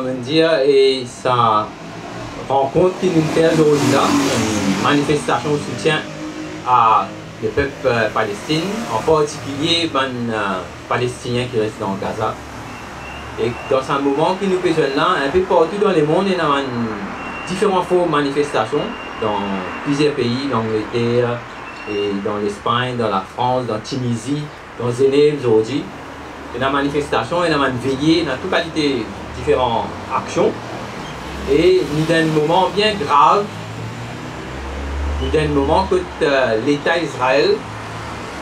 me dire, et ça rencontre qui nous fait aujourd'hui là, une manifestation de soutien à le peuple palestinien, en particulier les Palestiniens qui restent dans Gaza. Et dans ce moment qui nous fait là, un peu partout dans le monde, il y a différentes formes de manifestations dans plusieurs pays, l'Angleterre, et dans l'Espagne, dans la France, dans Tunisie, dans Genève aujourd'hui. Il y a une manifestation, il y a une veillée, il y a toute qualité de différentes actions. Et nous avons un moment bien grave, nous avons un moment que l'État d'Israël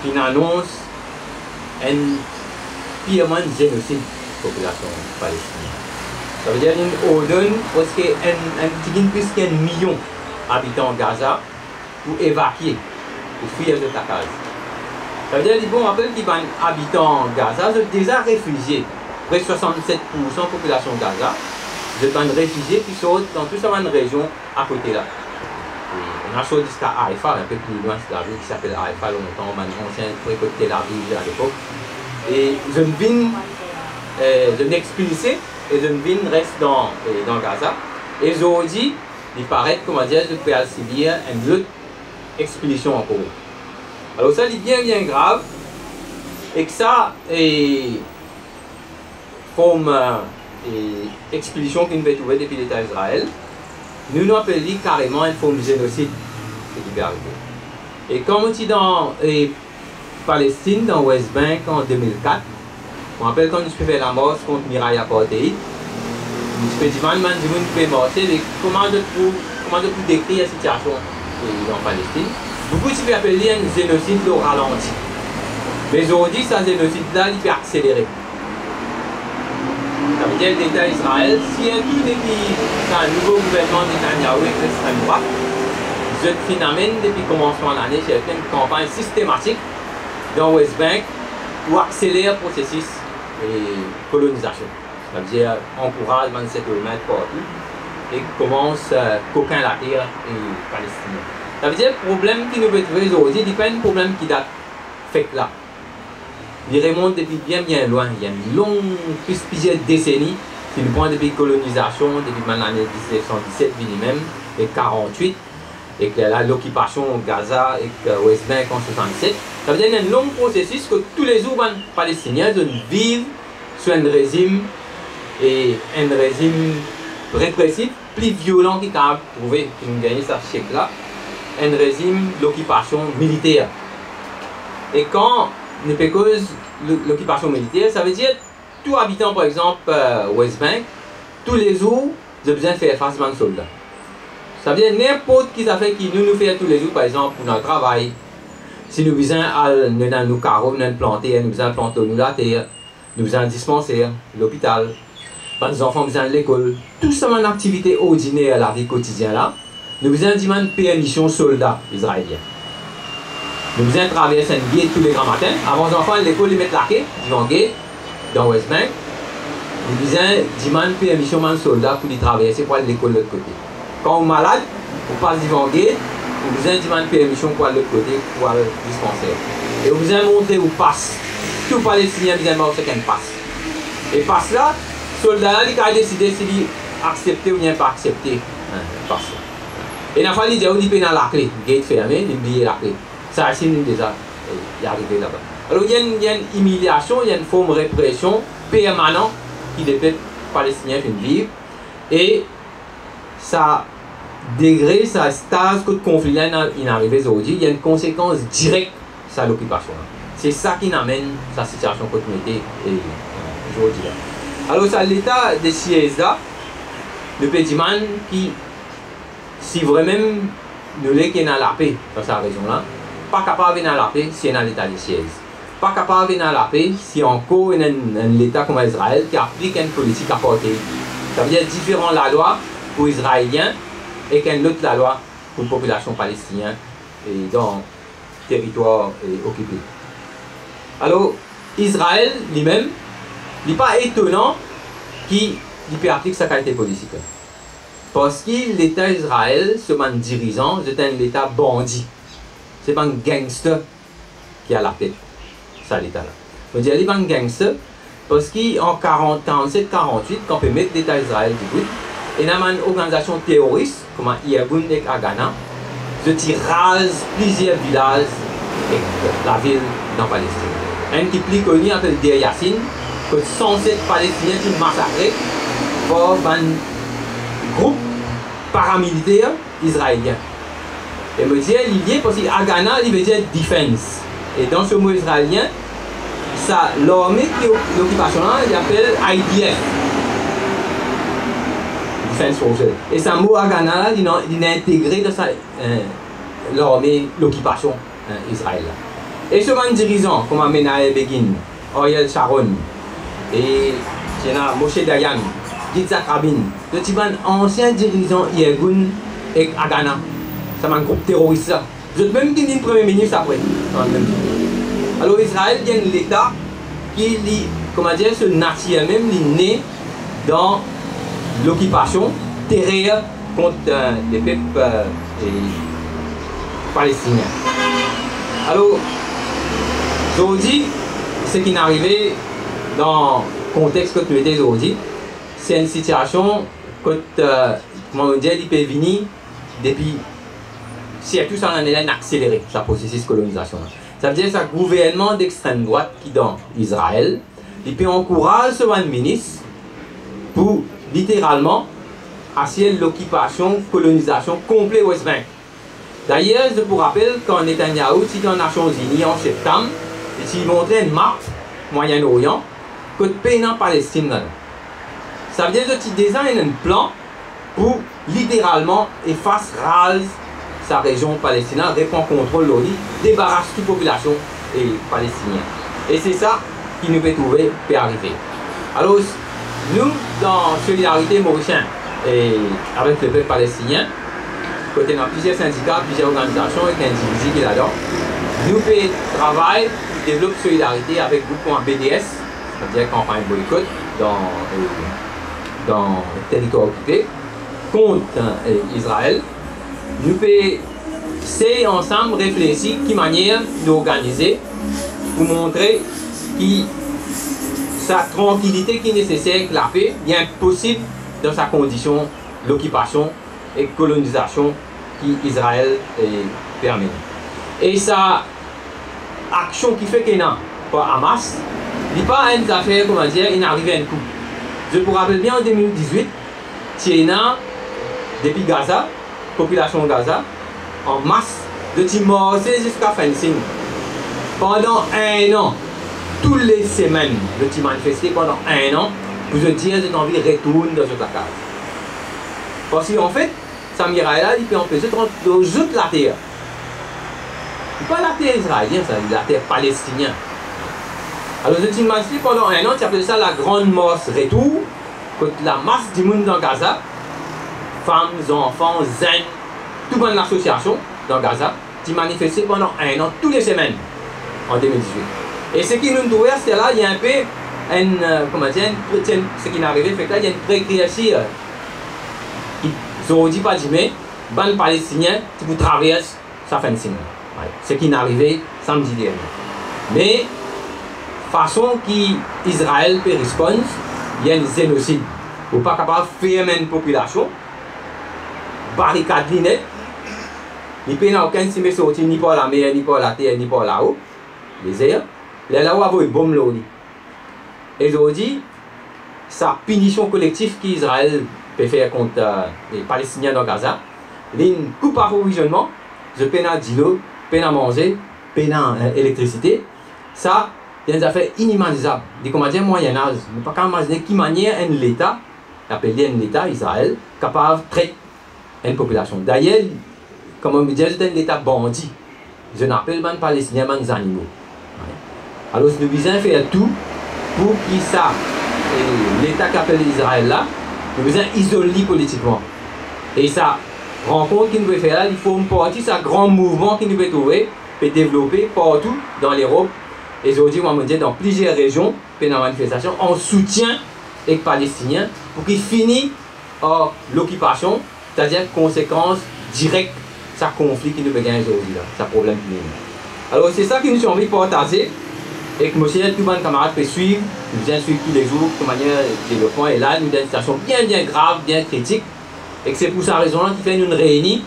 qui annonce un purement génocide de la population palestinienne. Ça veut dire qu'il ordonne parce qu'il y a plus qu'un million d'habitants de Gaza pour évacuer, pour fuir de la case. Ça veut dire que bon, après qu'ils sont habitants de Gaza, ils sont déjà réfugiés. Près de 67% de la population de Gaza, ils sont réfugiés qui sont dans toute une région à côté là. Et on a choisi jusqu'à Haïfa, un peu plus loin, c'est la ville qui s'appelle Haïfa, longtemps, un ancien précote Tel Aviv à l'époque. Et je viens expulsé et je viens reste dans Gaza. Et aujourd'hui, il paraît, comment dire, je peux subir une autre expulsion encore. Alors ça, c'est bien grave. Et que ça, comme expulsion qu'on peut trouver depuis l'État d'Israël, nous nous appelons carrément une forme de génocide qui est arrivé. Et comme on dit dans Palestine, dans West Bank en 2004, on rappelle quand nous faisons la marche contre Mirai Apartheid, nous faisons dire que nous marcher, mais comment je peux décrire la situation dans Palestine. Beaucoup de gens appellent un génocide au ralenti. Mais aujourd'hui, ce génocide-là, il peut accélérer. Ça veut dire que l'État d'Israël, si tout depuis un nouveau gouvernement Netanyahou avec l'extrême droite, je finalement, depuis le commencement de l'année, j'ai fait une campagne systématique dans West Bank pour accélérer le processus de colonisation. Ça veut dire encourage 27 km partout et commence à coquin la terre et palestinien. Ça veut dire que le problème qui nous trouver aujourd'hui n'est pas un problème qui date fait là. Il remonte depuis bien loin. Il y a une longue, plusieurs décennies qui nous prend depuis la colonisation, depuis l'année 1917 même, et 48, et que là l'occupation au Gaza et West Bank en 67. Ça veut dire qu'il y a un long processus que tous les jours, les Palestiniens vivent sous un régime répressif plus violent qu'il a trouvé, qui nous gagne ça chèque là. Un régime d'occupation militaire. Et quand on peut cause l'occupation militaire, ça veut dire que tout habitant, par exemple, West Bank, tous les jours, ils ont besoin de faire face à un soldat. Ça veut dire n'importe qui ça fait qui nous fait tous les jours, par exemple, pour notre travail. Si nous avons besoin de nos carreaux, nous planter, nous avons planter la terre, nous avons un dispensaire, l'hôpital, nos enfants ont besoin de l'école. Tout ça, une activité ordinaire à la vie quotidienne là. Nous avons une permission soldats israéliens. Nous avons traversé un gate tous les grands matins. Avant les enfants, l'école, ils mettent la quai, ils vont gate dans West Bank. Nous avons une permission de soldats pour les traverser pour aller à l'école de l'autre côté. Quand on est malade, on passe devant gate, nous avons une permission pour aller de l'autre côté pour aller au dispensaire. Et vous avez montré où passe. Tout Palestinien, vous avez montré qu'un passe. Et passe là, soldat là, il a décidé s'il accepter ou bien pas accepter. Passe. Et la fois, il dit, il peut dans la clé, gate fermé, il oublie la clé. Ça, c'est déjà arrivé là-bas. Alors, il y a une humiliation, il y a une forme de répression permanente qui les peuples palestiniens vivent. Et ça dégrade, ça stase que le conflit là est arrivé aujourd'hui. Il y a une conséquence directe sur l'occupation. C'est ça qui amène sa situation que nous mettez aujourd'hui. Alors, c'est l'état de siège là, le petit man qui, si vraiment nous voulons dans la paix dans cette région-là, pas capable de la paix si on a l'état de siège. Pas capable de la paix si encore on a un État comme Israël qui applique une politique apartheid. Ça veut dire différent la loi pour les Israéliens et qu'une autre la loi pour la population palestinienne dans le territoire occupé. Alors, Israël lui-même, il n'est pas étonnant qu'il applique sa qualité politique. Parce que l'État d'Israël, ce man dirigeant, c'est un État bandit. Ce n'est pas un gangster qui a la tête. Ça, l'État là. On dit, il y a un gangster Parce qu'en 47-48, quand on peut mettre l'État d'Israël du bout, il y a une organisation terroriste, comme Irgun et Agana, qui rase plusieurs villages et la ville dans Palestine. Un qui plus connu appelle Deir Yassin, que 107 Palestiniens qui massacrés par un groupe paramilitaire israélien. Et me dit, il y a parce qu'Agana, il veut dire defense. Et dans ce mot israélien, l'armée qui est l'occupation, il appelle IDF. Defense Forces. Et ce mot Agana, il est intégré dans l'armée, l'occupation Israël. Et ce man dirigeant, comme Menahem Begin, Ariel Sharon, et Moshe Dayan, Yitzhak Rabin, de Tiban, ancien dirigeant Irgun et Agana. C'est un groupe terroriste. Je même dit le Premier ministre après. Alors Israël vient de l'État qui, comment dire, se nature même, est né dans l'occupation terrestre contre les peuples palestiniens. Alors, aujourd'hui, ce qui est arrivé dans le contexte que tu étais aujourd'hui, c'est une situation que, comment dire, il peut venir depuis, si tout ça en est accéléré, sa processus de colonisation. Ça veut dire que c'est un gouvernement d'extrême droite qui, dans Israël, il peut encourager ce ministre pour littéralement assurer l'occupation, colonisation complète de West Bank. D'ailleurs, je vous rappelle quand Netanyahou était dans les Nations Unies en septembre, il montrait une map Moyen-Orient que le pays en Palestine. Ça veut dire que déjà un plan pour littéralement effacer sa région palestinienne, répond contrôle l'ONU, débarrasse toute population palestinienne. Et c'est ça qui nous peut trouver, peut arriver. Alors, nous, dans Solidarité Mauricienne et avec le peuple palestinien, côté dans plusieurs syndicats, plusieurs organisations et individus qui là-dedans, nous pouvons travailler, développer solidarité avec le groupe BDS, c'est-à-dire campagne boycott dans le territoire occupé, contre Israël. Nous pouvons ensemble réfléchir de quelle manière d'organiser pour montrer que sa tranquillité qui est nécessaire avec la paix est possible dans sa condition l'occupation et colonisation qu'Israël permet. Et sa action qui fait qu'il y a par Hamas, il n'est pas une affaire, comment dire, il est arrivé à un coup. Je vous rappelle bien en 2018, il y a depuis Gaza, population de Gaza, en masse, de Timorcé jusqu'à fencing. Pendant un an, toutes les semaines, de manifester pendant un an, pour se dire que j'ai envie de retourner dans cette case. Parce qu'en fait, Samir là, il peut empêcher de jeter la terre. Ce n'est pas la terre israélienne, c'est la terre palestinienne. Alors, je manifesté pendant un an, tu appelles ça la grande masse retour, contre la masse du monde dans Gaza. Femmes, enfants, zen, tout le monde l'association dans Gaza, qui manifestait pendant un an, toutes les semaines, en 2018. Et ce qui nous trouvait, c'est là, il y a un peu, comment dire, ce qui est arrivé, c'est que là, il y a une précréation. Ils ont dit pas dit, mais, ban palestinien, qui vous traverse, ça fait une signe. Ce qui est arrivé samedi dernier. Mais, façon qu'Israël peut répondre, il y a un génocide. Vous n'êtes pas capable de fermer une population, barricade net, il n'y a aucun cime sorti ni par la mer, ni par la terre, ni par là-haut, les airs, les là-haut avaient une bombe là-haut. Et aujourd'hui, sa punition collective qu'Israël peut faire contre les Palestiniens dans Gaza, une coupe d'approvisionnement, je peine à l'eau, peine à manger, peine à l'électricité, ça, il y a des affaires inimaginables. Des commandants Moyen-Âge, ne pas imaginer qui manière un État, appelé un État, Israël, capable de traiter une population. D'ailleurs, comme on me dit, c'est un État bandit. Je n'appelle pas les Palestiniens des animaux. Alors, nous devons faire tout pour que ça, l'État qu'appelle Israël là, nous devons isoler politiquement. Et ça, rencontre qu'il nous veut faire là, il faut une partie de ce grand mouvement qu'il nous veut trouver, et développer partout dans l'Europe. Et aujourd'hui, on me dit dans plusieurs régions, dans la manifestation, en soutien les Palestiniens pour qu'ils finissent l'occupation, c'est-à-dire conséquence directe de ce conflit qui nous gagner aujourd'hui, ce problème. Alors c'est ça que nous avons envie de partager Et que monsieur, tout le monde camarade peut suivre, nous viens suivre tous les jours de manière de développement. Et là, nous avons une situation bien grave, bien critique. Et que c'est pour cette raison-là qu'il fait une réunion.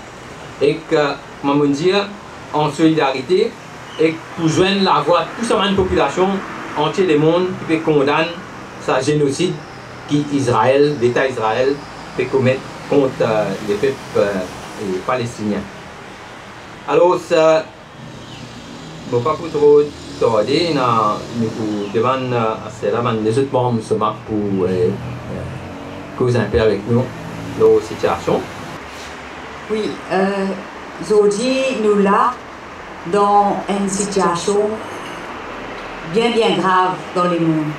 Et que, comment dire, en solidarité, et pour joindre la voix de toute la population entière du monde qui peut condamner ce génocide qu'Israël, l'État Israël, peut commettre contre les peuples palestiniens. Alors, ça, bon, pas pour trop tarder, nous devons, c'est là, les autres membres se marquent pour causer un peu avec nous leur situation. Oui, aujourd'hui, nous là, dans une situation bien grave dans le monde.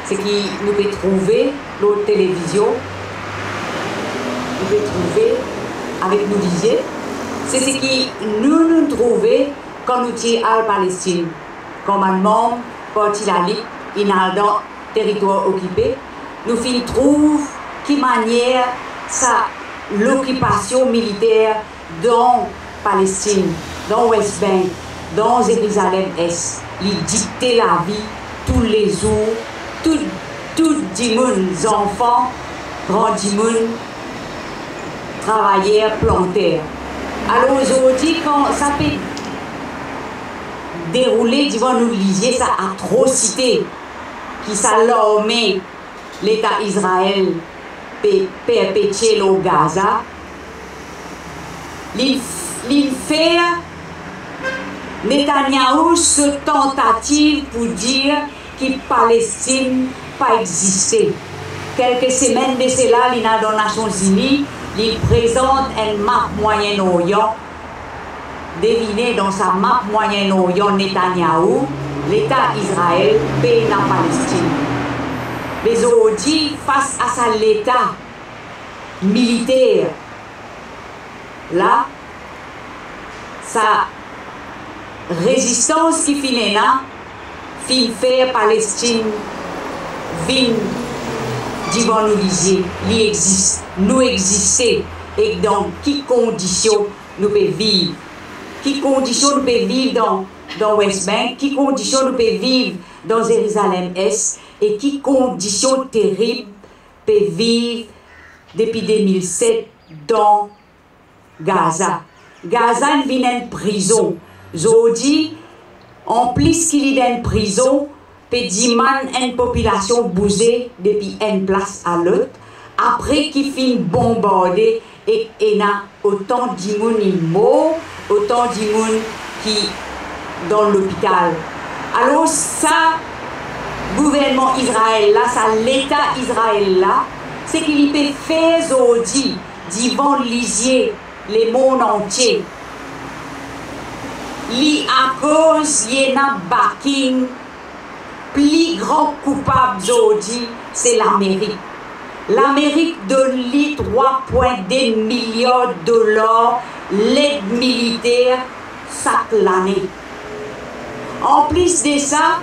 C'est qui nous peut trouver la télévision, nous peut trouver avec nous disiez, c'est ce qui nous trouvons quand nous tirons à la Palestine. Commandement, parti la Ligue, il a dans territoire occupé, nous trouvons qui manière ça l'occupation militaire dans Palestine, dans West Bank, dans Jérusalem-Est, il dictait la vie tous les jours, tout les enfants, grands monde, travailleurs, planteurs. Alors aujourd'hui, quand ça peut dérouler devant nous lisier cette atrocité qui s'alormait l'État Israël perpétuer au Gaza, il fait Netanyahou ce tentative pour dire que Palestine pas existé. Quelques semaines de cela, il a dans les Nations Unies, il présente une map Moyen-Orient. Devinez dans sa map Moyen-Orient Netanyahou, l'État Israël paye la Palestine. Mais aujourd'hui, face à ça, l'État militaire, là, sa résistance qui finit là, fin faire Palestine, vin devant nous liser, il existe, nous exister, et dans quelles conditions nous pouvons vivre, quelles conditions nous pouvons vivre dans West Bank, quelles conditions nous pouvons vivre dans Jérusalem-Est, et quelles conditions terribles peuvent vivre depuis 2007 dans Gaza. Gaza est une prison. Aujourd'hui, en plus qu'il est une prison, peut dire une population bougée depuis une place à l'autre. Après qu'il finit bombardé et il y a autant de gens qui morts, autant de gens qui dans l'hôpital. Alors ça, gouvernement Israël là, ça l'État Israël là, c'est qu'il peut faire aujourd'hui devant lisier le monde entier. Li à cause y en a backing plus grand coupable aujourd'hui, c'est l'Amérique. L'Amérique donne lui 3,2 milliards de dollars l'aide militaire chaque année. En plus de ça,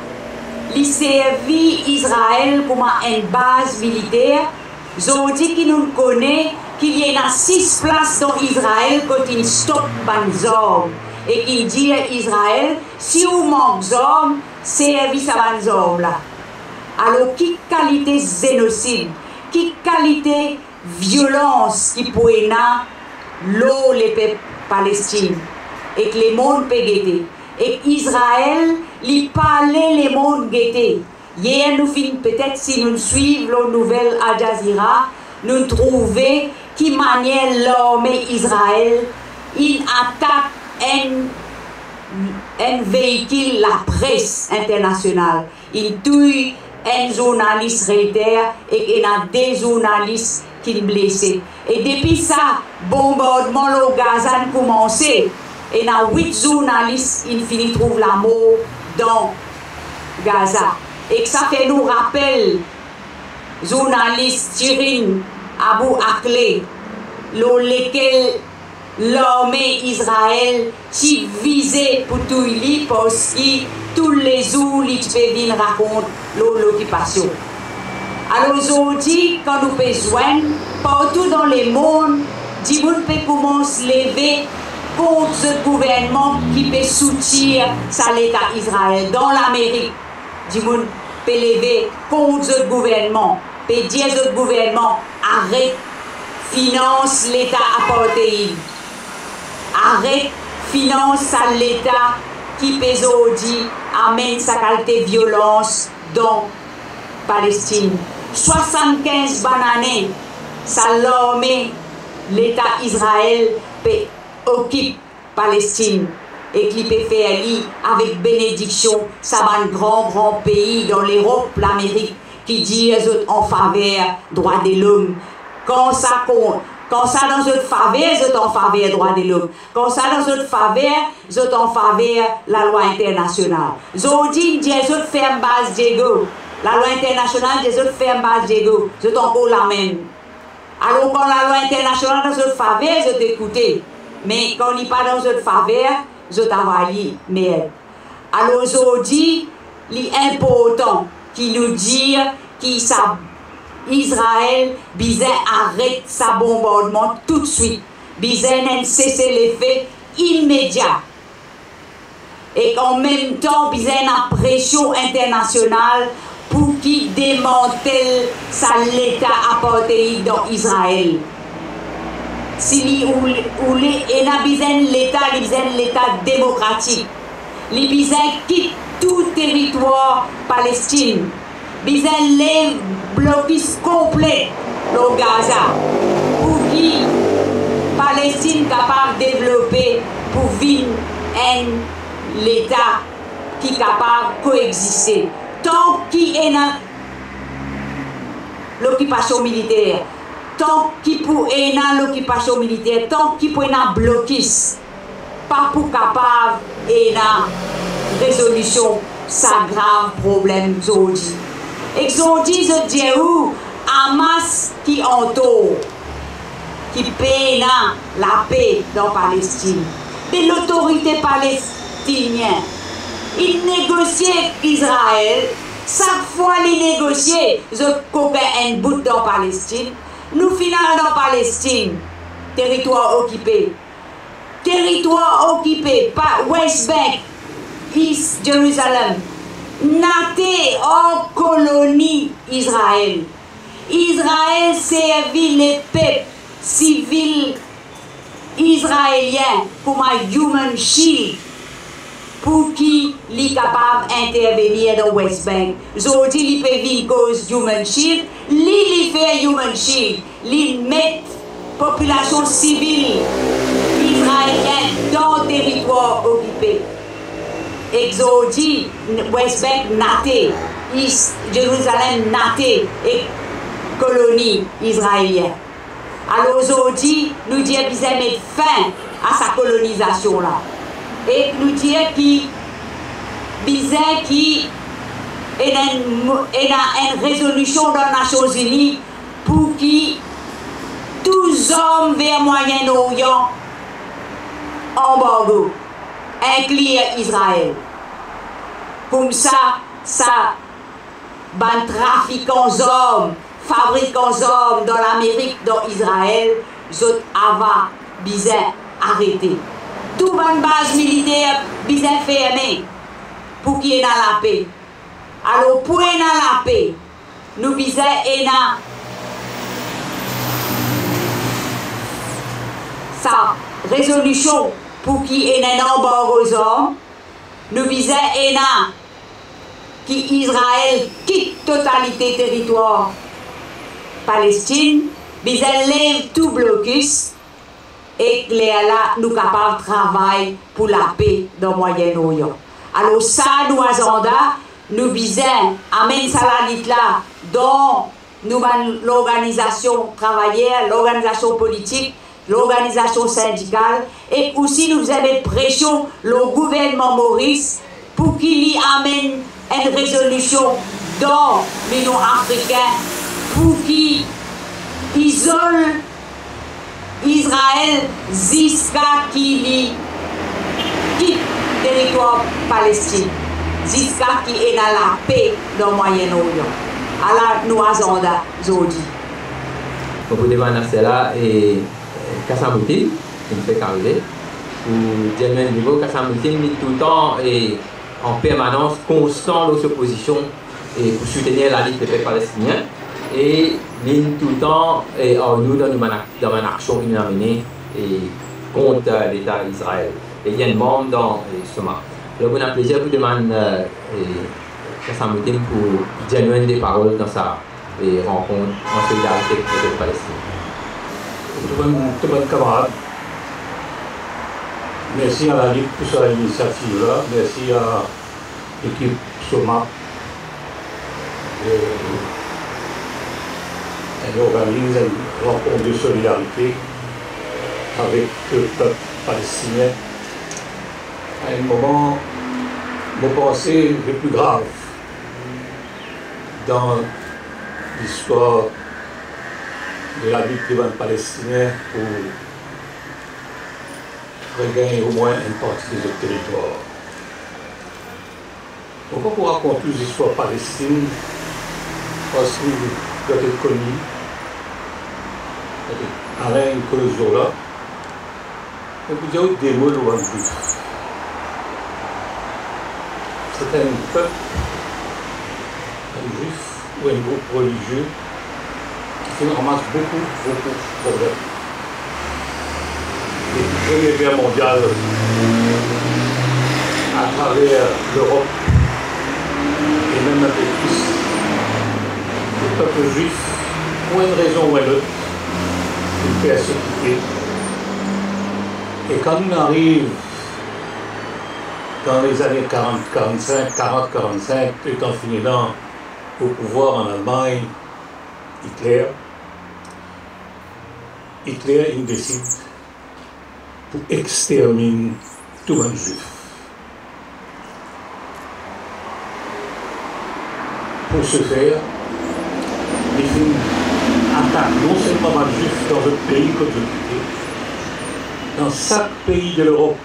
il servit Israël comme une base militaire. Aujourd'hui, qui nous connaît qu'il y a 6 places dans Israël quand il stoppe les hommes. Et qu'il dit à Israël, si vous manquez d'hommes, service à les hommes là. Alors, quelle qualité génocide, quelle qualité violence qui peut y avoir l'eau les peuples palestiniens et que les mondes peut guetter. Et Israël, il parlait les mondes guetter. Hier, nous finissons peut-être si nous suivons les nouvelles à Jazeera, nous trouvons qui manière l'armée Israël, il attaque un véhicule, la presse internationale. Il tue un journaliste Reuters et il y a des journalistes qui sont blessés. Et depuis ça, bombardement au Gaza a commencé. Et il y a 8 journalistes qui trouvent la mort dans Gaza. Et que ça fait nous rappeler, journaliste Shirin Abu Akleh, lequel l'armée Israël qui visait pour tout lui parce que tous les jours il peut venir raconter l'occupation. Alors aujourd'hui, quand nous besoin, partout dans le monde, du monde peut commencer à lever contre ce gouvernement qui peut soutenir ça l'État Israël. Dans l'Amérique, du monde peut lever contre ce gouvernement, peut dire ce gouvernement arrête, finance l'État apartheid. Arrête, finance ça l'État qui peut aujourd'hui amène sa qualité violence dans Palestine. 75 bananes, ça l'armée, l'État Israël occupe Palestine et qui peut faire avec bénédiction, ça va un grand pays dans l'Europe, l'Amérique, qui dit en faveur droit de l'homme. Quand ça dans notre faveur, c'est en faveur droit de l'homme. Quand ça dans notre faveur, c'est en faveur la loi internationale. Zodi dit autres ferme base Diego. La loi internationale des autres ferme base Diego. C'est encore la même. Alors quand la loi internationale dans notre faveur, c'est écouté. Mais quand il n'est pas dans notre faveur, c'est travailler merde. Alors Zodi, l'important qui nous dit qui ça Israël, Bizet arrête sa bombardement tout de suite. Bizet n'a cessé les faits immédiats. Et en même temps, Bizet a pression internationale pour qu'il démantèle l'État apartheid dans Israël. Si l'État démocratique, les Bizet quitte tout territoire palestinien. Bizet les blocus complet au Gaza pour qui Palestine capable de développer pour vivre un l'État qui est capable de coexister. Tant qu'il est dans l'occupation militaire, tant qu'il est dans l'occupation militaire, tant qu'il est dans blocus, pas pour capable et dans résolution ça grave problème aujourd'hui. Exodi je dis où Hamas qui entoure, qui paye la paix dans Palestine, de l'autorité palestinienne. Il négocie avec Israël, chaque fois il négocie, je coupe un bout dans Palestine, nous finissons dans Palestine, territoire occupé. Territoire occupé par West Bank, East Jerusalem. Naté en colonie Israël. Israël servit les peuples civils israéliens comme un human shield pour qui est capable d'intervenir dans West Bank. Aujourd'hui, il peut vivre cause human shield, il fait human shield, il met population civile israélienne dans le territoire occupé. Exodi, West Bank naté, East Jérusalem naté et colonie israélienne. Alors aujourd'hui, nous disons qu'ils mettre fin à sa colonisation là. Et nous disons qui est dans une résolution dans les Nations Unies pour que tous hommes vers Moyen-Orient embargo. Inclure Israël. Comme ça, ban trafiquants hommes, fabricants hommes dans l'Amérique, dans Israël, zot ava bizarre arrêté. Tout ban base militaire bizarre fermé pour qu'il y ait dans la paix. Alors pour y dans la paix, nous bizarre et dans sa résolution pour qu'il y ait un embargo aux hommes, nous visons qu'Israël quitte totalité territoire Palestine, visons lève tout blocus et que là nous capables de travailler pour la paix dans le Moyen-Orient. Alors ça, nous agenda, nous visons amène ça là dans l'organisation travaillère, l'organisation politique, l'organisation syndicale et aussi nous faisons mettre pression le gouvernement Maurice pour qu'il y amène une résolution dans l'Union africaine pour qu'il isole Israël jusqu'à qu'il quitte le territoire palestinien, jusqu'à qu'il ait la paix dans le Moyen-Orient. Alors nous agenda aujourd'hui. Vous pouvez demander cela et Kassamouti, qui nous fait carrer. Ou Djamel Niveau, Kassamoudine, tout le temps et en permanence constant dans cette opposition et pour soutenir la Ligue des peuples palestiniens. Et tout le temps, et nous dans une action unanime et contre l'État d'Israël. Et il y a une membre dans ce marque. Donc on a plaisir de demander Kassamoudine pour genuine des paroles dans sa rencontre en solidarité avec les Palestiniens. Tout le monde camarade. Merci à la Ligue pour cette initiative-là. Merci à l'équipe SOMA. Elle organise une rencontre de solidarité avec le peuple palestinien à un moment, de pensée le plus grave dans l'histoire de la lutte des peuples palestiniens pour regagner au moins une partie de notre territoire. Pourquoi pour raconter les histoires palestiniennes? Parce que doit être connu, Alain Nicolas, et puis il y a des mots au juif. C'est un peuple, un juif ou un groupe religieux qui ramasse beaucoup de problèmes. La Première Guerre mondiale, à travers l'Europe et même un peu plus, le peuple juif, pour une raison ou une autre, est persécuté. Et quand on arrive dans les années 40-45, étant finissant au pouvoir en Allemagne, Hitler il décide pour exterminer tout le monde juif. Pour ce faire, il attaque non seulement les juifs dans le pays que occupé, dans chaque pays de l'Europe,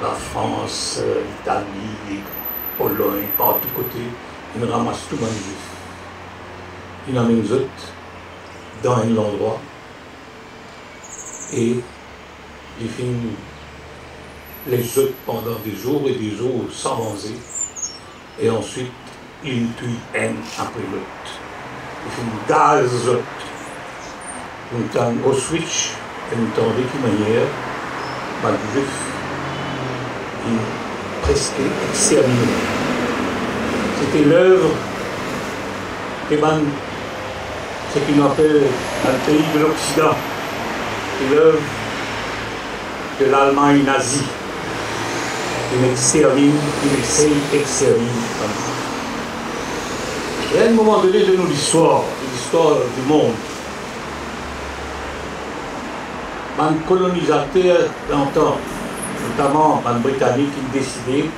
la France, l'Italie, Pologne, par tous côtés, il ramasse tout le monde juif. Il amène les autres dans un endroit et il finit les autres pendant des jours et des jours sans manger. Et ensuite, il tue un après l'autre. Il finit gaz les autres. Une temps au switch, une temps de quelle manière, les juifs, il presque exterminé. C'était l'œuvre de ce qu'on appelle un pays de l'Occident. C'est l'œuvre de l'Allemagne nazie. Il extermine, il essaye d'exterminer. Et à un moment donné de l'histoire du monde, un colonisateur d'antan, notamment un Britannique, qui décidait,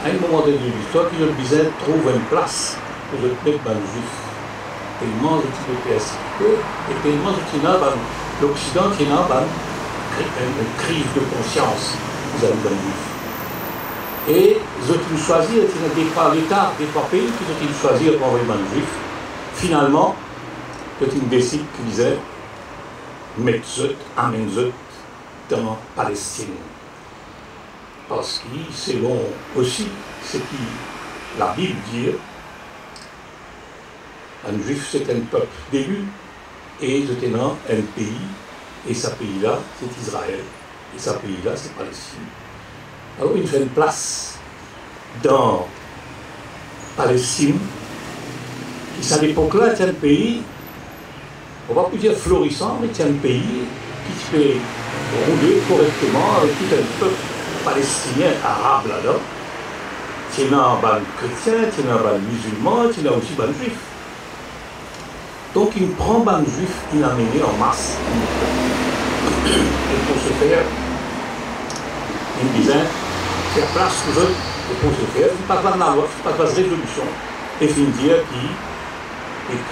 à un moment donné de l'histoire, qu'il disait trouve une place pour le mettre dans le juif. Tellement il était persécuté, et tellement l'Occident qui a une crise de conscience vis-à-vis d'un juif. Et ils ont choisi, l'État des trois pays qui ont choisi pour envoyer un juif. Finalement, ils décident qu'ils disaient mettre amène dans la Palestine. Parce que selon aussi ce que la Bible dit, un juif c'est un peuple d'élu et ils étaient dans un pays, et ce pays-là c'est Israël, et ce pays-là c'est Palestine. Alors il fait une place dans Palestine, qui à l'époque-là c'est un pays, on va plus dire florissant, mais c'est un pays qui fait rouler correctement avec tout un peuple palestinien, arabe là-dedans. Il y a un chrétien, il y a un musulman, il y a aussi un juif. Donc il prend un juif, il l'a mené en masse. Et pour ce faire, il disait, c'est la place pour eux, et pour ce faire, il ne passe pas de la loi, il ne passe pas de résolution. Et il dit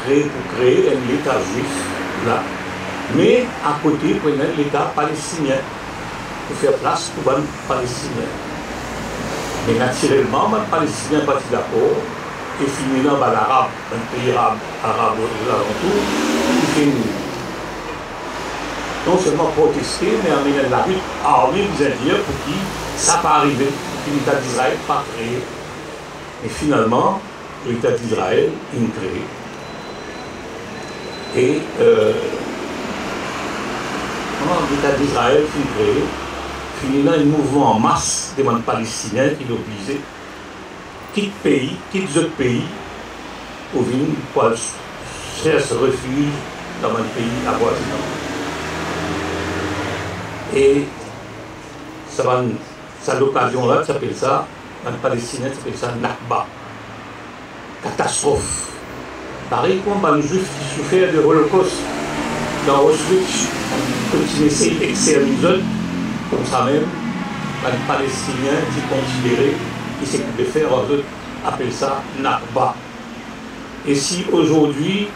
qu'il est pour créer un État juif là. Mais à côté, il prenait l'État palestinien, pour faire place pour les Palestiniens. Mais naturellement, les Palestiniens sont partis d'accord, et finalement, l'Arabe, un pays arabe aux alentours, qui finit non seulement protester, mais amener la lutte armée des Indiens pour qui ça pas arrivé, pour que l'État d'Israël pas créé. Et finalement, l'État d'Israël est créé. Et l'État d'Israël est créé, finit là un mouvement en masse des Palestiniens qui l'obligeaient, quitte pays, quitte d'autres pays, pour venir pour chercher refuge dans un pays avoisinant. Et ça l'occasion-là, ça s'appelle ça, dans le Palestinien, ça s'appelle ça Nakba. Catastrophe. Pareil comme les Juifs qui souffrent de l'Holocauste dans Auschwitz, quand ils essaient d'exterminer, comme ça même, les Palestiniens qui considéraient qu'ils s'occupent de faire, eux appellent ça Nakba. Et si aujourd'hui,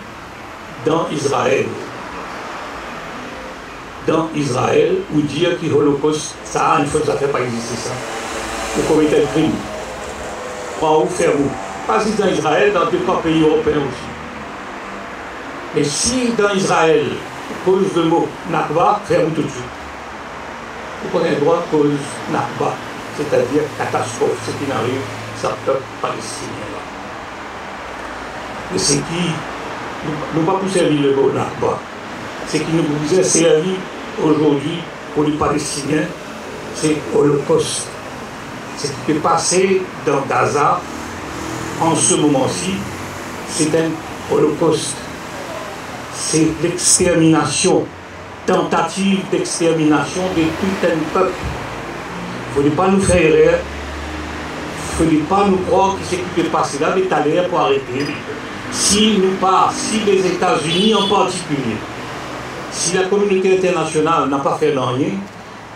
dans Israël, ou dire que l'Holocauste, ça a une fois, ça ne fait pas exister ça. Vous commettez le crime. Prends où, faire où. Pas si dans Israël, dans 2-3 pays européens aussi. Mais si dans Israël, cause le mot Nakba, faire où tout de suite. Vous prenez le droit cause Nakba, c'est-à-dire catastrophe, ce qui n'arrive, ça peuple palestinien là. Et c'est qui nous pas plus servir le mot Nakba. Ce qui nous vous a servi aujourd'hui pour les Palestiniens, c'est Holocauste. Ce qui peut passer dans Gaza en ce moment-ci, c'est un Holocauste. C'est l'extermination, tentative d'extermination de tout un peuple. Il ne faut pas nous faire erreur. Il ne faut pas nous croire que ce qui peut passer là est à l'air pour arrêter. Si les États-Unis en particulier, si la communauté internationale n'a pas fait rien,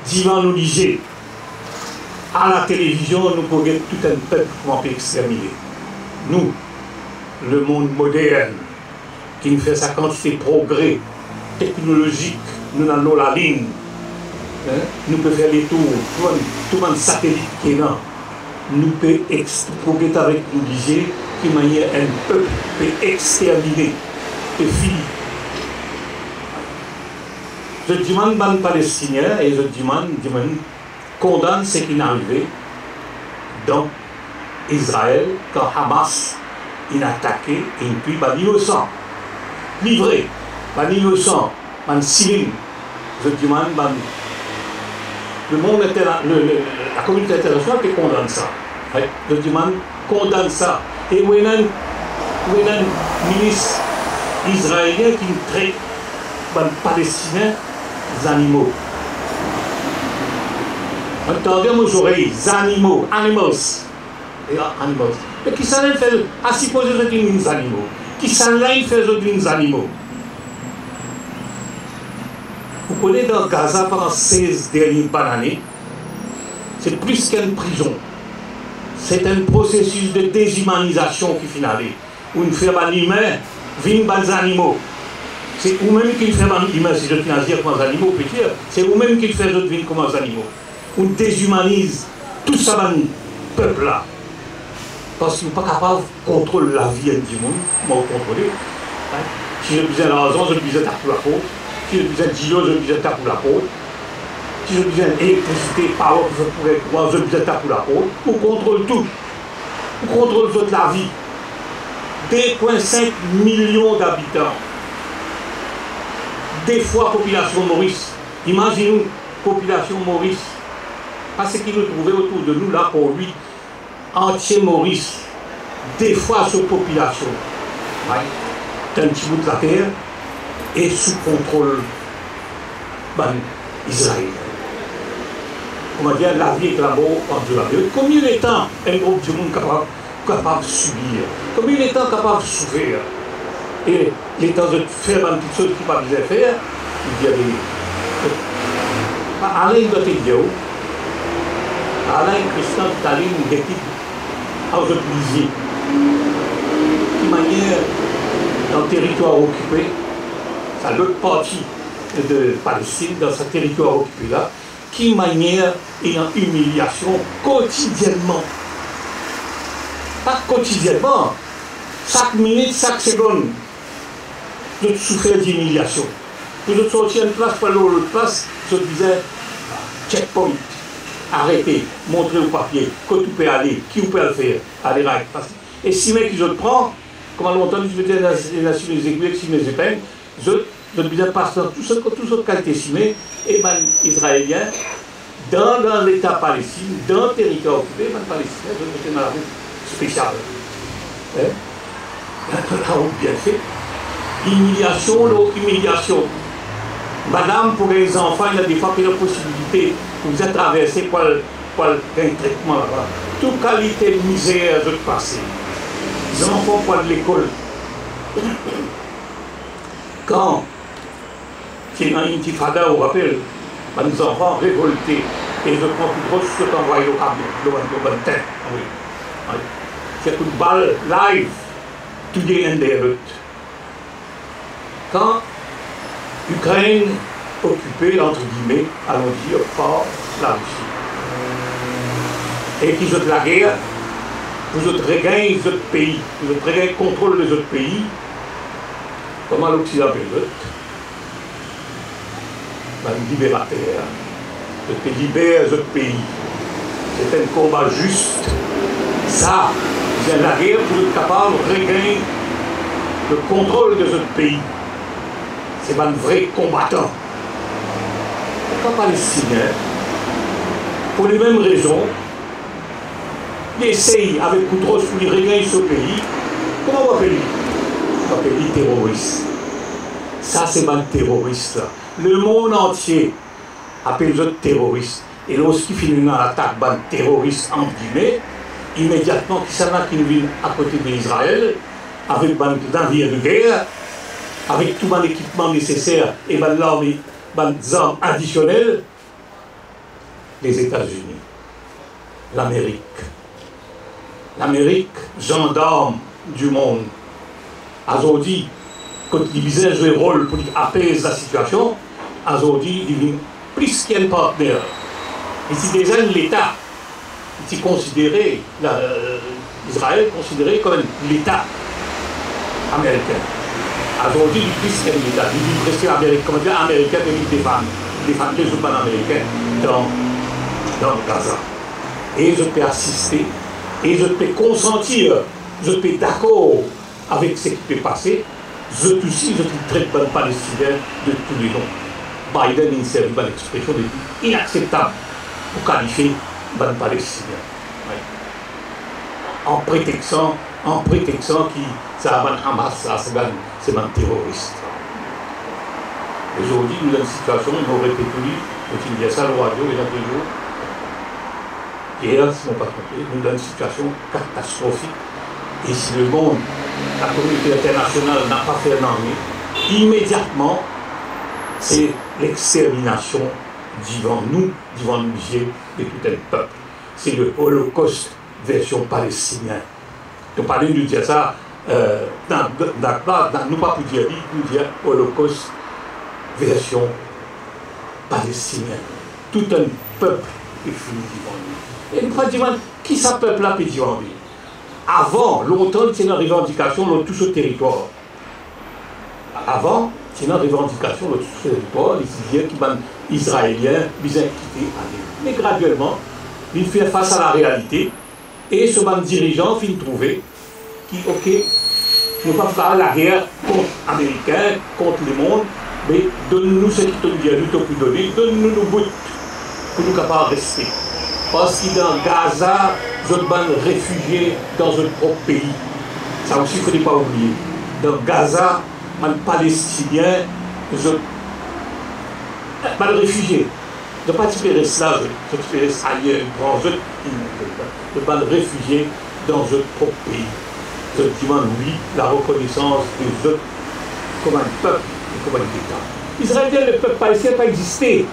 divin nous disait, à la télévision, nous pouvons tout un peuple comment peut exterminer. Nous, le monde moderne, qui nous fait sa quantité de progrès technologique, nous avons la ligne, nous pouvons faire les tours, tout un satellite qui est là, nous pouvons exterminer avec nous disait, qui manière un peuple peut exterminer les filles. Je demande aux Palestiniens et je demande condamne ce qui est arrivé dans Israël quand Hamas a attaqué et puis l'innocent, livré, l'innocent, un civil. Je demande le monde la communauté internationale qui condamne ça. Je demande condamne ça. Et où est un ministre israélien qui traite les Palestiniens des animaux. Entendez mes oreilles, animaux, animals. Mais qui s'en est fait à supposer que des animaux? Qui s'en est fait des animaux? Vous connaissez dans Gaza pendant 16 dernières années, c'est plus qu'une prison. C'est un processus de déshumanisation qui finit. Où une fait un humain, vient des animaux. C'est vous-même qui fait un humain, si je tiens à dire comme des animaux, c'est vous-même qui fait d'autres vignes comme des animaux. On déshumanise tout ça dans le peuple-là. Parce qu'ils ne sont pas capables de contrôler la vie du monde, comment contrôler. Si j'ai besoin d'argent, j'ai besoin de taper la peau. Si j'ai besoin de gyro, j'ai besoin de taper la peau. Si j'ai besoin d'électricité, par exemple, j'ai besoin de taper la peau. On contrôle tout. On contrôle toute la vie. 2,5 millions d'habitants. Des fois, population Maurice. Imaginez-nous, population Maurice. Parce qu'il nous trouvait autour de nous, là, pour lui, entier Maurice. Des fois, cette population. C'est un petit bout de la terre et sous contrôle Israël. On va dire la vie est là-bas en Dieu la vie. Combien de temps un groupe du monde capable de subir? Combien de temps capable de souffrir? Et les temps de faire une petite chose qui ne pas bien faire, il dit Alain doit être Dieu. Alain Christian Taline d'équipe à votre plaisir. De manière dans le territoire occupé, c'est l'autre partie de Palestine, dans ce territoire occupé là, qui manière et en humiliation quotidiennement. Pas quotidiennement, chaque minute, chaque seconde, de souffrir d'humiliation. Vous sortir une place pour l'autre place, je disais, checkpoint, arrêtez, montrez le papier, quand vous pouvez aller, qui vous pouvez le faire, allez là. Et si mec je le prends, comme à longtemps, je mettais les nations les aiguilles, si mes épingles, je disais passer tout ce qualité simé, et ben israélien, dans l'État palestinien, dans le territoire occupé, ben palestinien, je mettais dans la route spéciale. Hein? La route bien fait. Humiliation, humiliation. Madame, pour les enfants, il y a des fois qu'il y a la possibilité de vous traverser par un traitement là-bas. Toute qualité de misère de passer. Les enfants pour de l'école. Quand c'est une intifada, on rappelle, les enfants révoltés, et je prends plus gros ce qu'on voit au tête. C'est une balle live, tout est in der route. Quand l'Ukraine occupée, entre guillemets, allons dire, par la Russie, et qu'ils ont la guerre, vous autres regagnez les autres pays, vous autres regagnez le contrôle des autres pays, comment l'Occident fait l'autre, le libérateur, le libère les autres pays. C'est un combat juste. Ça, c'est la guerre pour être capable de regagner le contrôle des autres pays. C'est un vrai combattant. Les Palestiniens, pour les mêmes raisons, ils essayent avec Koutros pour les regagner ce pays. Comment on appelle lui? On appelle lui terroriste. Ça, c'est un terroriste. Le monde entier appelle les autres terroristes. Et lorsqu'il finit dans l'attaque d'un terroriste, entre guillemets, immédiatement, qui s'en a qui vient à côté d'Israël, avec un navire de guerre, avec tout l'équipement nécessaire et l'armée, des armes additionnelles, les États-Unis, l'Amérique. L'Amérique, gendarme du monde, aujourd'hui, quand il visait à jouer le rôle pour apaiser la situation, aujourd'hui, il devient plus qu'un partenaire. Et c'est déjà l'État qui est considéré, Israël considéré comme l'État américain. Aujourd'hui, il est plus qu'un État, il est presque américain, comme dire américain, il défend les urbains américains dans Gaza. Et je peux assister, et je peux consentir, je peux être d'accord avec ce qui peut passer. Je aussi, je traite les Palestiniens de tous les noms. Biden a servi une expression de inacceptable pour qualifier les Palestiniens. Oui. En prétextant que ça va être Hamas, c'est un terroriste. Aujourd'hui, nous avons une situation, nous répétons, il y a ça le radio, il y a des jours. Hier, si on ne pas trompé, nous avons une situation catastrophique. Et si le monde, la communauté internationale n'a pas fait un armée, immédiatement, c'est l'extermination devant nous, devant le musée de tout un peuple. C'est le Holocauste version palestinienne. Nous parlons de dire ça, nous pas pour dire, nous dire Holocauste version palestinienne. Tout un peuple est fini devant nous. Et nous pas dire, qui ce peuple-là peut dire en lui? Avant, longtemps, c'est une revendication dans tout ce territoire. Avant, c'est une revendication dans tout ce territoire, les Israéliens qui Israéliens, bien quittés. Mais graduellement, ils font face à la réalité et ce dirigeant finit trouver qui, ok, nous ne pouvons pas faire la guerre contre les Américains, contre le monde, mais donne-nous ce qui te vient, nous t'ont pu donner, donne-nous nos bouts pour nous capables de rester. Parce que dans Gaza, nous sommes réfugiés dans notre propre pays. Ça aussi, il ne faut pas oublier. Dans Gaza, les Palestiniens, nous sommes réfugiés. Ne pas tirer cela, je tirer ailleurs, nous sommes réfugiés dans notre propre pays. Je demande, oui, la reconnaissance des autres comme un peuple et comme un État. Israël, le peuple palestinien n'a pas existé.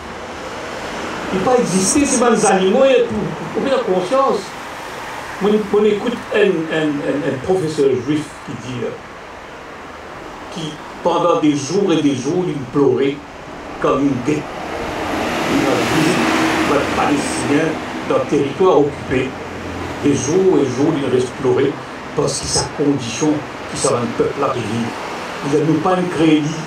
Il n'a pas existé, c'est des animaux, pour bien conscience. On écoute un professeur juif qui dit, qui pendant des jours et des jours, il pleurait comme une guette. Il a vu les Palestiniens dans le territoire occupé. Des jours et jours, il reste pleurer parce que sa condition, qui ça va un peuple à vivre. Il n'a pas un crédit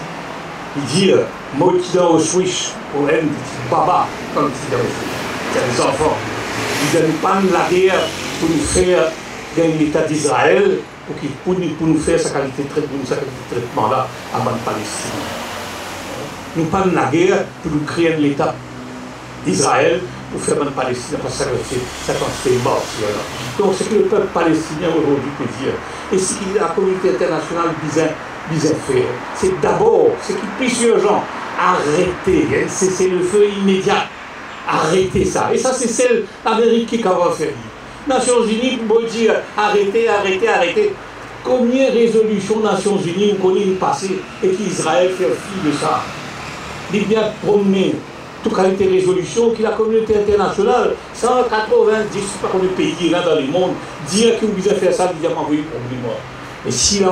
Il dit, moi qui dans Auschwitz, pour elle, baba, comme qui dans Auschwitz, c'est les enfants. Ils ne pas la guerre pour nous faire gagner l'État d'Israël, pour nous faire sa qualité de traitement là à la Palestine. Nous pas la guerre pour nous créer l'État d'Israël pour faire la Palestine, parce que ça fait mort. Donc ce que le peuple palestinien aujourd'hui peut dire, et ce que la communauté internationale disait faire, c'est d'abord, ce qui est plus urgent, arrêter, c'est le feu immédiat. Arrêtez ça. Et ça, c'est celle l'Amérique qui va faire. Nations Unies, pour dire arrêtez. Combien de résolutions Nations Unies ont connu passé et qu'Israël fait fi de ça? Il vient promener toute qualité de résolution que la communauté internationale, 190 par de pays là dans le monde, dire que vous devez faire ça, vous avez envoyé pour moi. Et si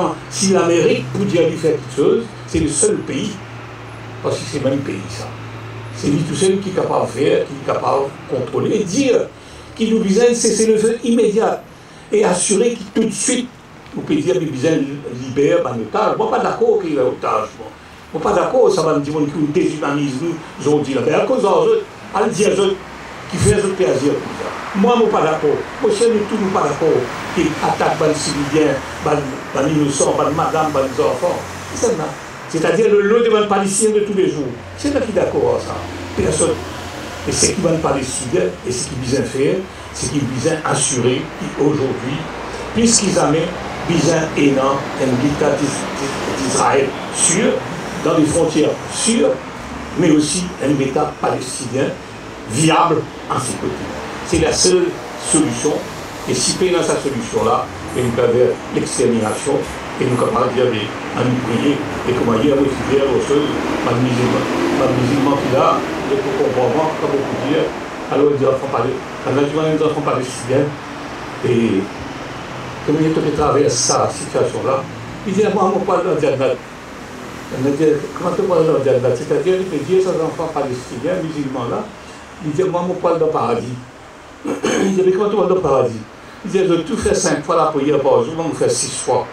l'Amérique peut dire lui faire quelque chose, c'est le seul pays, parce que c'est le même pays ça. C'est lui tout seul qui est capable de faire, qui est capable de contrôler et dire qu'il nous besoin de cesser le feu immédiat et assurer que tout de suite, nous pouvons dire qu'il besoin de libérer un otage. Moi, pas d'accord qu'il y ait un otage. Moi, pas d'accord, ça va nous dire qu'on déshumanise nous, ils ont dit là. Mais à cause d'eux, à le dire eux, qui fait un plaisir comme ça. Moi, je ne suis pas d'accord. Moi, je ne suis pas d'accord qu'ils attaquent les civiliens, les innocents, les madames, les enfants. C'est ça. C'est-à-dire le lot des Palestiniens de tous les jours. C'est là qui est d'accord avec ça. Personne. Et ce qui va le Palestinien, et ce qui vient faire, c'est qu'ils visent assurer qu'aujourd'hui, puisqu'ils amènent, visent énorme un État d'Israël sûr, dans des frontières sûres, mais aussi un État palestinien viable en ses côtés. C'est la seule solution. Et si pays dans sa solution-là, il nous avait l'extermination, et nous capables de dire à nous prier, et comment hier, nous disons aux choses, pas de musulman qui là, et pour comprendre, comme on peut dire, alors les enfants palestiniens, et comme il est traverse sa situation-là, il dit, moi, on parle d'un diagnostic. Comment tu parles d'un diagnostic? C'est-à-dire, il peut dire à ces enfants palestiniens, musulmans-là, il dit, moi, on parle d'un paradis. Il dit, mais comment tu parles d'un paradis? Il dit, je tout fait 5 fois la prière par jour, on fait 6 fois.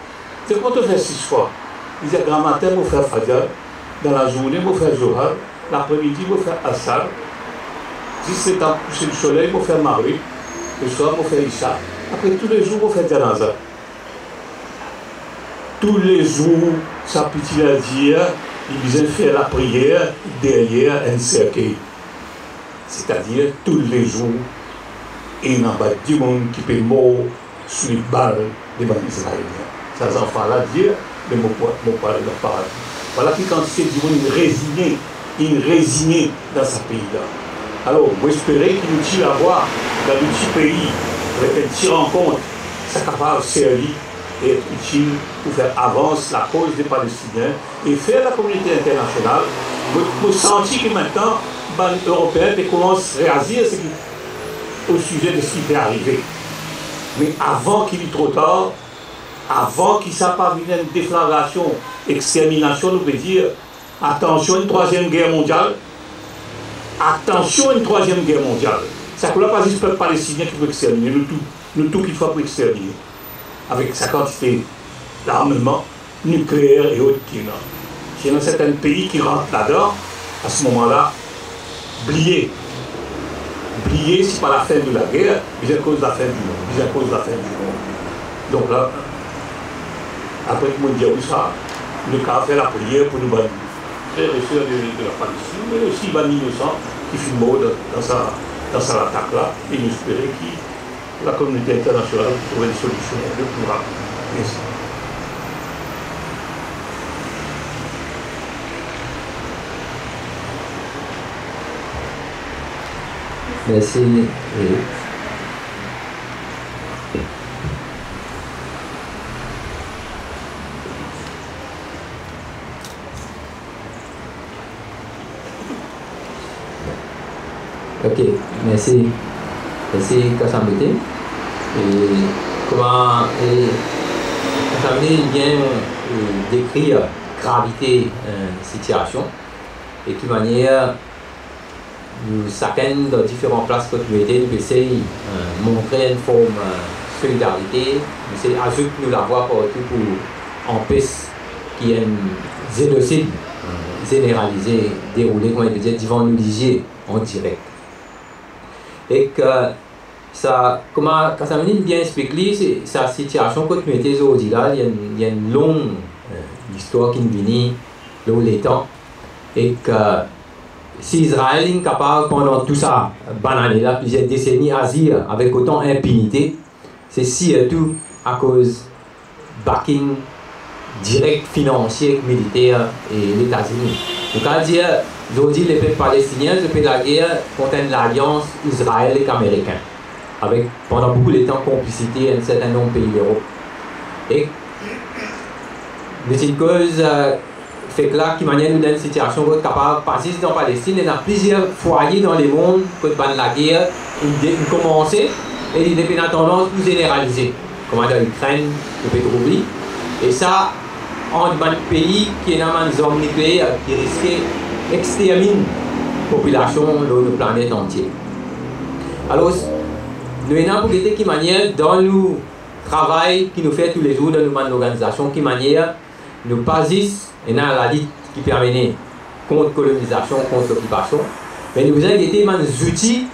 C'est quand on fait 6 fois. Il dit, grand matin, on fait Fajr, dans la journée, on fait Zohar, l'après-midi, on fait Assar, 17 ans, coucher le soleil, on fait Maghrib, le soir, on fait Isha. Après, tous les jours, on fait Janaza. Tous les jours, ça peut dire, il vient faire la prière derrière un cercueil. C'est-à-dire, tous les jours, il y a du monde qui peut mourir sous les balles des Israéliens. Ces enfants-là disent, mais mon parle de paradis. Voilà qui quantité du monde résigné dans ce pays-là. Alors, j'espère qu'il nous tire à voir dans le petit pays, avec un petit rencontre, ça capable de servir et être utile pour faire avancer la cause des Palestiniens et faire la communauté internationale. Je sens que maintenant, les Européens commencent à réagir au sujet de ce qui peut arriver. Mais avant qu'il soit trop tard, avant qu'il ne soit pas une déflagration, extermination, nous peut dire attention, une troisième guerre mondiale. Attention, une troisième guerre mondiale. Ça ne peut pas juste le peuple palestinien qui peut exterminer, nous tout qu'il faut pour exterminer. Avec sa quantité d'armement nucléaire et autres qui est là. S'il y a certains pays qui rentrent là-dedans, à ce moment-là, oubliez, c'est pas la fin de la guerre, mais c'est à cause de la fin du monde. Donc là, après que je dis oui, ça, le cas fait la prière pour nous bannir. Frères et sœurs de la Palestine, mais aussi les innocents qui filment dans sa attaque-là, et nous espérons que la communauté internationale trouve une solution le plus rapide. Merci. Merci. Ok, merci. Merci Kassambeté. Et comment Kassambeté vient décrire la gravité de la situation et de quelle manière nous, chacun dans différentes places de la communauté, nous essayons de montrer une forme de solidarité, nous essayons d'ajouter nous l'avoir pour empêcher qu'il y ait un génocide généralisé, déroulé, comment il veut dire, devant nous lisier en direct. Et que ça, comment Kassamini bien expliqué, c'est sa situation quand nous étions aujourd'hui là, il y a une longue histoire qui nous vient là où les temps. Et que si Israël est capable pendant tout ça, bananer là, plusieurs décennies à agir avec autant d'impunité, c'est surtout à cause backing direct financier, militaire et les États-Unis. Donc à dire, aujourd'hui les peuples palestiniens, depuis la guerre, contiennent l'alliance Israël et américain, avec pendant beaucoup de temps complicité d'un certain nombre de pays d'Europe. Et c'est une cause fait que là, qui manière nous dans une situation capable de passer dans la Palestine, il y a plusieurs foyers dans le monde qui pendant la guerre, ils commencé et ils ont une tendance plus généralisée, comme dans l'Ukraine, le Pétrovie. Et ça, en un pays qui est dans une zone nucléaire qui risque d'exterminer la population de la planète entière. Alors, nous avons pour qui manière dans le travail qui nous fait tous les jours dans nos organisations, qui manière nous basissons et dans la lutte qui permet contre la colonisation, contre l'occupation, mais nous avons des outils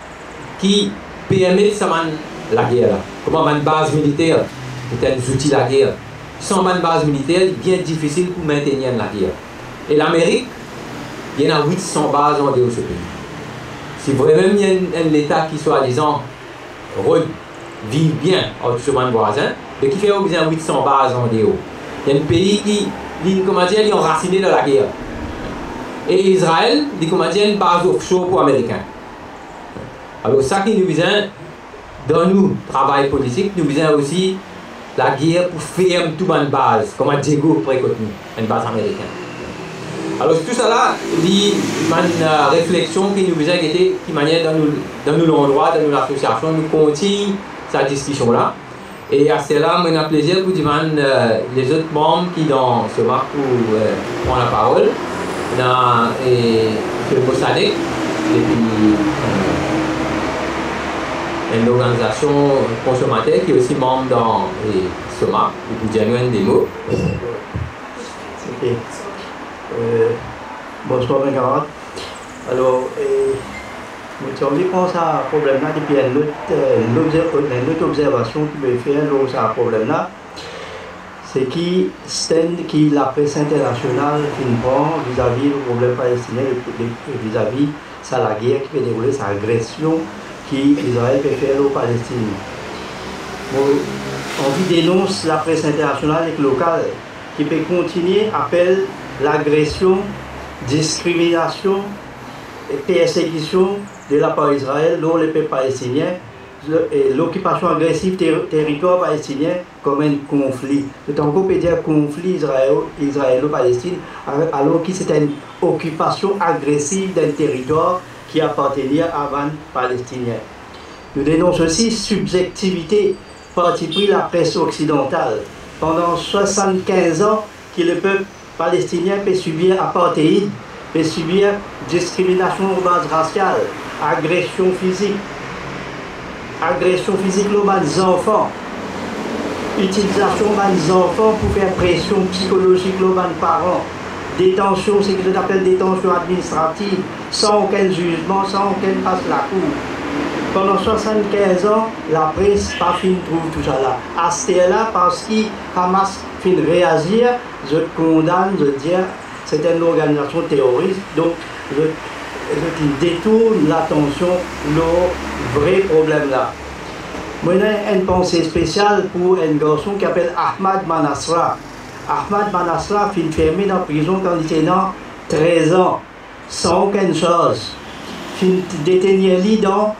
qui permettent la guerre. Comment une base militaire est un outil de la guerre. Sans une base militaire, il est bien difficile pour maintenir la guerre. Et l'Amérique, il y en a 800 bases en dehors de ce pays. Si vraiment il y a un État qui, soi-disant, vit bien entre ce voisin, mais qui fait au besoin 800 bases en dehors. Il y a un pays qui est enraciné dans la guerre. Et Israël, il y a une base offshore pour les Américains. Alors, ça qui nous vient dans notre travail politique, nous vient aussi la guerre pour faire toute une base, comme Diego précoce une base américaine. Alors, tout ça là, il y a une réflexion qui nous vient qui manière dans nos endroits, dans nos associations, nous continuons cette discussion-là. Et à cela, on a plaisir pour demander les autres membres qui dans ce marque pour prendre la parole. On a M. Mossadegh, depuis une organisation consommateur qui est aussi membre dans ce marque, pour dire des mots. Bonsoir mes camarades. Alors, je pense à un problème là, depuis une autre observation qui me fait sur ce problème là, c'est qui la presse internationale qui prend vis-à-vis du problème palestinien, vis-à-vis de la guerre qui peut dérouler, sa agression qu'Israël peut faire aux Palestiniens. On dénonce la presse internationale et locale qui peut continuer à appeler l'agression, discrimination et persécution de la part d'Israël dans les peuples palestiniens et l'occupation agressive territoire palestinien comme un conflit. D'autant qu'on peut dire conflit israélo-palestinien alors que c'était une occupation agressive d'un territoire qui appartenait à un palestinien. Nous dénonçons aussi subjectivité parti pris la presse occidentale. Pendant 75 ans que le peuple palestinien peut subir apartheid, peut subir discrimination de base raciale, agression physique aux enfants, utilisation des enfants pour faire pression psychologique aux parents, détention, c'est ce que j'appelle détention administrative, sans aucun jugement, sans aucun passe la cour. Pendant 75 ans, la presse pas fin trouve tout ça là. À ce là parce que Hamas fin réagir, je condamne, je dis, c'est une organisation terroriste, donc je détourne l'attention le vrai problème là. Moi j'ai une pensée spéciale pour un garçon qui s'appelle Ahmad Manasra. Ahmad Manasra fin fermé dans la prison quand il était dans 13 ans, sans aucune chose. Fin détenu dans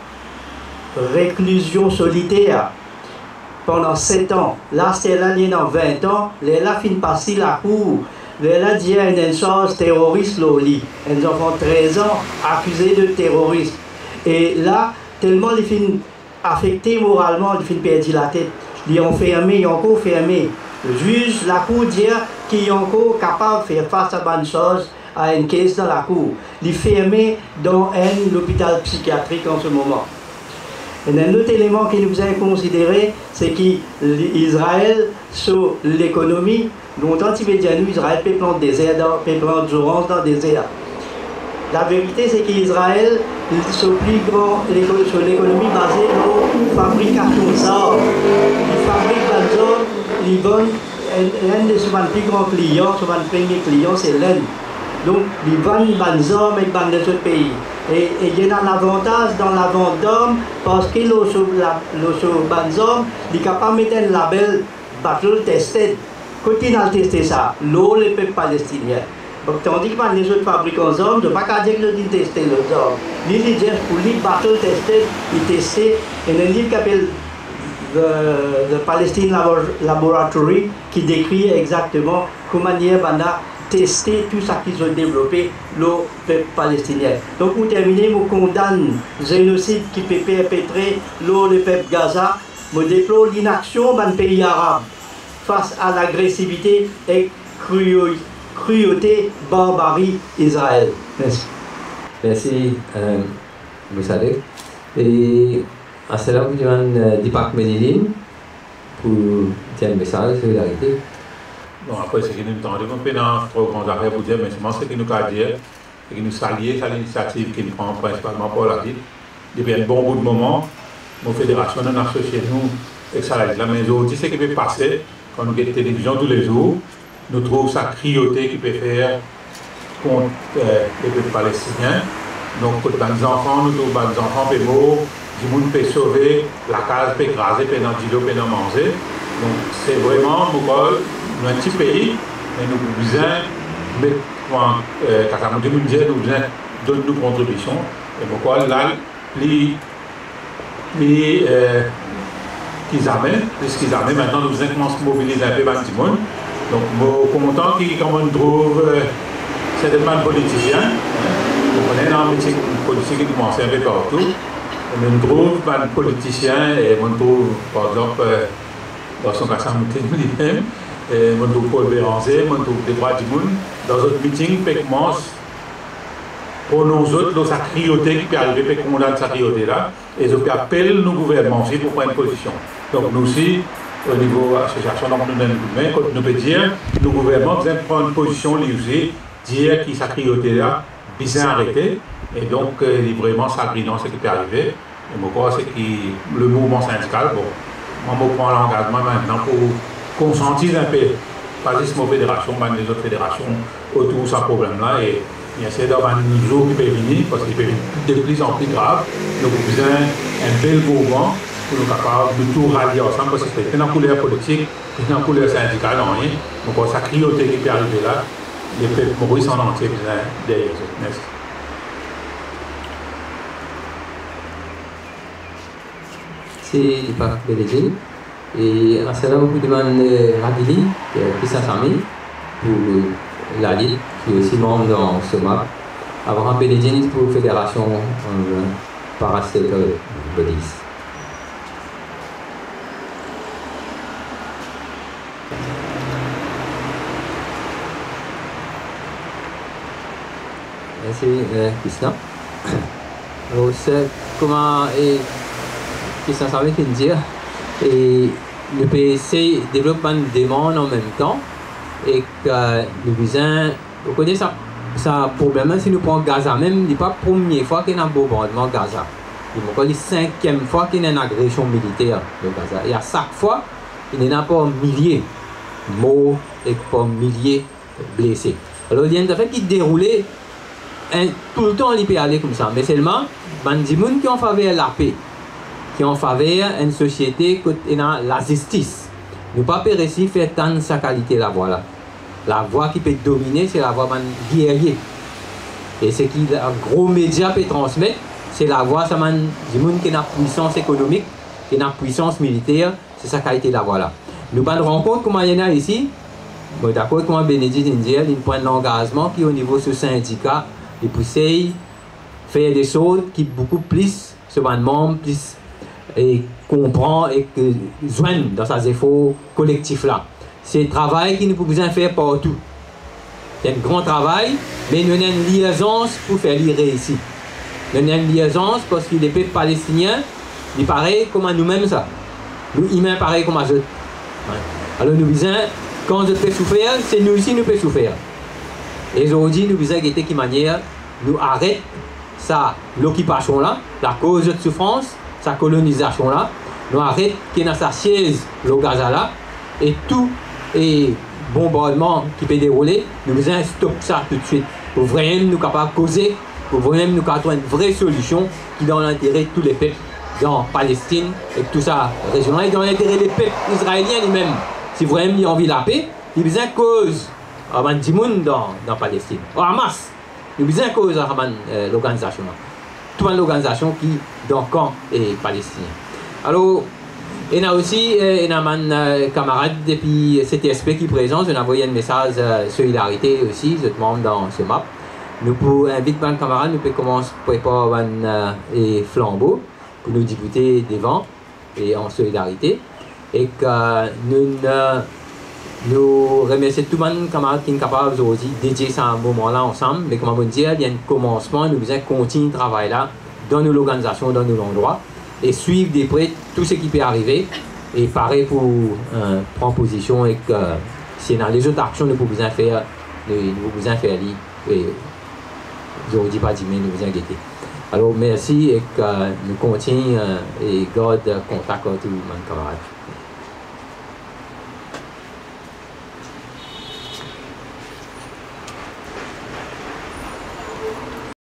réclusion solitaire pendant 7 ans. Là, c'est là, il y a 20 ans, là, fin passer la cour. Là, il y a une chose terroriste, l'oli. Un enfant de 13 ans accusé de terrorisme. Et là, tellement il fin affecté moralement, il fin perdu la tête. Il est enfermé, il est encore fermé. Le juge, la cour dit qu'il est encore capable de faire face à bonne chose, à une caisse dans la cour. Il est fermé dans un hôpital psychiatrique en ce moment. Et un autre élément que nous avons considéré, c'est qu'Israël, sur l'économie, Longtemps, Israël peut prendre désert, peut prendre Joran dans le désert. La vérité, c'est qu'Israël, sur l'économie basée sur la fabrication d'armes. Ils fabriquent des armes, ils vendent, l'un de ses plus grands clients, son premier client, c'est l'Inde. Donc, ils vendent des armes avec des autres pays. Et il y a un avantage dans la vente d'armes parce que les armes, ils sont capables de mettre un label Battle Tested. Quand ils ont testé ça, l'eau, les peuples palestiniens. Donc, tandis que les autres fabricants d'armes, je ne peux pas dire qu'ils ont testé les armes. Ils disent pour les Battle Tested, ils testent. Et il y a un livre qui s'appelle The Palestine Laboratory qui décrit exactement comment ils ont testé tout ça qu'ils ont développé, le peuple palestinien. Donc, pour terminer, je condamne le génocide qui peut perpétrer le peuple Gaza. Je déplore l'inaction des pays arabes face à l'agressivité et cruauté, barbarie Israël. Merci. Merci, Moussadek. Et à cela, vous demandez Dipak Medellin pour dire un message de solidarité. Bon, après, c'est que nous avons fait trop grandes affaires pour dire, mais c'est ce que nous avons dit, c'est que nous saluons l'initiative qui nous prend principalement pour la ville. Depuis un bon bout de moment, nos fédérations nous ont associé nous avec ça. Mais aujourd'hui, ce qui peut passer, quand nous regardons la télévision tous les jours, nous trouvons sa cruauté qui peut faire contre les peuples palestiniens. Donc, quand les enfants, nous trouvons des enfants qui morts, du monde peut sauver, la case peut écraser, peut dans l'îlot, peut dans manger. Donc, c'est vraiment, nous un petit pays, mais nous avons besoin de nous donner nos contributions. Et pourquoi là, qu'ils amènent, puisqu'ils amènent, maintenant nous avons commencé à mobiliser un peu dans le monde. Donc, je suis content qu'on trouve certainement politiciens. On est dans un métier politique qui commence un peu partout. On trouve des politiciens et on trouve, par exemple, dans son cas, lui-même, on trouve Paul Béranger, on trouve des droits du monde. Dans un meeting, on commence pour nous autres, dans sa cruauté qui peut arriver, on condamne sa cruauté-là, et on appelle nos gouvernements aussi pour prendre une position. Donc nous aussi, au niveau de l'association, nous donnons une main, quand nous pouvons dire, nos gouvernements doivent prendre une position, aussi, dire que sa cruauté-là, bien arrêter, et donc vraiment ça brillant ce qui peut arriver. Et moi, je crois que le mouvement syndical, bon, moi, je prends l'engagement maintenant pour conscientiser un peu, pas juste nos fédérations, mais les autres fédérations autour de ce problème-là. Et essayer d'avoir un niveau qui peut venir, parce qu'il peut venir de plus en plus grave. Donc, nous avons un bel mouvement pour nous capables de tout rallier ensemble, parce que c'est dans la couleur politique, c'est dans la couleur syndicale, non rien. Donc, sa cruauté qui peut arriver là, les peuples maurice en entier besoin derrière eux. Merci. C'est Dipak Medellin. Et à cela, vous demandez Radili, qui est sa famille, pour l'ALI, qui est aussi membre dans ce MAP. Avoir un Medellin pour la Fédération Parastétal Belize. Merci, Christian. Alors, c'est comment Christian savait qu'il dire. Et le PSC développe une demande en même temps. Et que nous besoin, vous connaissez ça problème, si nous prenons Gaza même, ce n'est pas la première fois qu'il y a un bombardement de Gaza. C'est la cinquième fois qu'il y a une agression militaire de Gaza. Et à chaque fois, il y en a pas milliers de morts et pas milliers de blessés. Alors il y a un fait qui déroulait tout le temps, il peut aller comme ça. Mais seulement, il y a des gens qui ont en faveur de la paix, qui ont en faveur d'une société qui a la justice. Nous ne pouvons pas réussir à faire tant de sa qualité la voix là. La voix qui peut dominer, c'est la voix d'un guerrier. Et ce qui un gros média peut transmettre, c'est la voix des gens qui ont une puissance économique, qui ont une puissance militaire, c'est sa qualité la voix là. Nous ne rendons compte comment il y en a ici. Bon, d'accord, comment Bénédicte Indiel, il prend l'engagement qui au niveau de ce syndicat, il pousse faire des choses qui beaucoup plus se membres, plus et comprend et que joignent dans ces efforts collectifs là. C'est un travail qui nous pouvons faire partout. C'est un grand travail, mais nous avons une liaison pour faire l'y réussir. Nous avons une liaison parce que les peuples palestiniens, ils pareil comme nous-mêmes ça. Nous humains pareil comme eux. Alors nous besoin quand je peux souffrir, c'est nous aussi nous pouvons souffrir. Et aujourd'hui, nous faisons de quelle manière nous arrêter ça, l'occupation là, la cause de souffrance, sa colonisation là, nous arrêter qu'il y a sa chaise, le Gaza là, et tout et bombardement qui peut dérouler, nous faisons stop ça tout de suite pour vraiment nous capables de causer, pour vraiment nous trouver une vraie solution qui est dans l'intérêt de tous les peuples dans Palestine et toute sa région là, et dans l'intérêt des peuples israéliens lui-même. Si vraiment il a envie de la paix, il a besoin de cause avant du monde dans Palestine. Au Hamas, il a besoin de cause avant l'organisation. Toute l'organisation qui est dans le camp et palestinien. Alors, il y a aussi un camarade depuis CTSP qui est présent, je vais envoyer un message de solidarité aussi, je demande dans ce map. Nous pouvons inviter un camarade, nous pouvons commencer à préparer un flambeau pour nous discuter devant et en solidarité. Et que nous remercions tout le monde camarade qui est capable aujourd'hui de dédier ce moment-là ensemble. Mais comme on dit, il y a un commencement, nous devons continuer le travail là dans nos organisations, dans nos endroits et suivre de près tout ce qui peut arriver et pareil pour prendre position et que si dans les autres actions nous pouvons faire, nous pouvons faire et je ne dis pas demain, nous vous inquiétez. Alors merci et que nous continuons et garde contact avec tout le monde camarade.